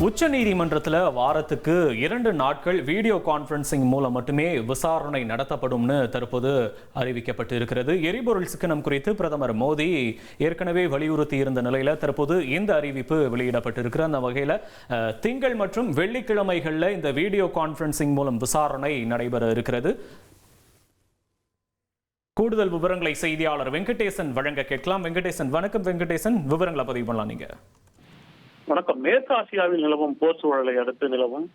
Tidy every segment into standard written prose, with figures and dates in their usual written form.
உச்ச நீதிமன்றத்தில் வாரத்துக்கு 2 நாட்கள் வீடியோ கான்ஃபரன்சிங் மூலம் மட்டுமே விசாரணை நடத்தப்படும்னு தற்போது அறிவிக்கப்பட்டு இருக்கிறது. எரிபொருள் சிக்கனம் குறித்து பிரதமர் மோடி ஏற்கனவே வலியுறுத்தி இருந்த நிலையில் தற்போது இந்த அறிவிப்பு வெளியிடப்பட்டிருக்கிற அந்த வகையில் திங்கள் மற்றும் வெள்ளிக்கிழமைகளில் இந்த வீடியோ கான்ஃபரன்சிங் மூலம் விசாரணை நடைபெற இருக்கிறது. கூடுதல் விவரங்களை செய்தியாளர் வெங்கடேசன் வழங்க கேட்கலாம். வெங்கடேசன், வணக்கம். வெங்கடேசன், விவரங்களை பதிவு பண்ணலாம் நீங்க. வணக்கம். மேற்கு ஆசியாவில் நிலவும் போர் சூழலை அடுத்து நிலவும்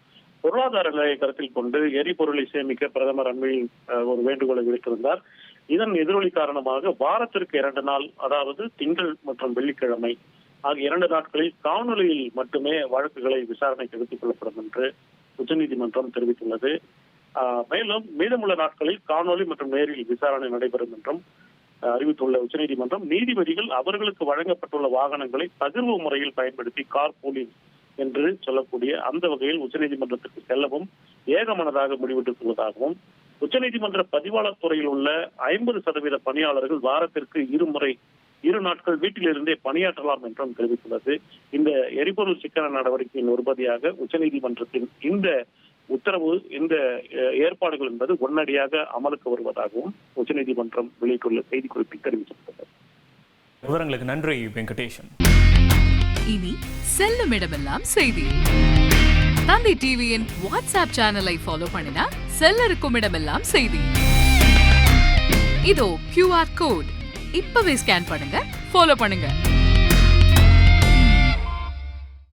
பொருளாதார நிலையை கருத்தில் கொண்டு எரிபொருளை சேமிக்க பிரதமர் அண்மையில் ஒரு வேண்டுகோளை விடுத்திருந்தார். இதன் எதிரொலி காரணமாக வாரத்திற்கு 2 நாள், அதாவது திங்கள் மற்றும் வெள்ளிக்கிழமை ஆகிய 2 நாட்களில் காணொலியில் மட்டுமே வழக்குகளை விசாரணைக்கு எடுத்துக் கொள்ளப்படும் என்று உச்சநீதிமன்றம் தெரிவித்துள்ளது. மேலும் மீதமுள்ள நாட்களில் காணொலி மற்றும் நேரில் விசாரணை நடைபெறும் என்றும் அறிவித்துள்ள உச்சநீதிமன்றம், நீதிபதிகள் அவர்களுக்கு வழங்கப்பட்டுள்ள வாகனங்களை பகிர்வு முறையில் பயன்படுத்தி கார் பூலிங் என்று சொல்லக்கூடிய அந்த வகையில் உச்சநீதிமன்றத்திற்கு செல்லவும் ஏகமனதாக முடிவெடுத்துள்ளதாகவும், உச்சநீதிமன்ற பதிவாளர் துறையில் உள்ள 50% பணியாளர்கள் வாரத்திற்கு 2 நாட்கள் வீட்டிலிருந்தே பணியாற்றலாம் என்றும் தெரிவித்துள்ளது. இந்த எரிபொருள் சிக்கன நடவடிக்கையின் ஒரு பகுதியாக உச்சநீதிமன்றத்தின் இந்த உத்தரவு, இந்த ஏற்பாடுகள் என்பது உடனடியாக அமலுக்கு வருவதாகவும் உச்சநீதிமன்றம் வெளியிட்டுள்ள செய்திக்குறிப்பில் தெரிவிக்கப்பட்டது. விவரங்களுக்கு நன்றி வெங்கடேசன். இனி செல்லும் இடமெல்லாம் செய்தி. தந்தை டிவியின் வாட்ஸ்அப் சேனலை ஃபாலோ பண்ணினா செல்ல இருக்கும் இடமெல்லாம் செய்தி. இதோ QR கோட் இப்பவே ஸ்கேன் பண்ணுங்க, ஃபாலோ பண்ணுங்க.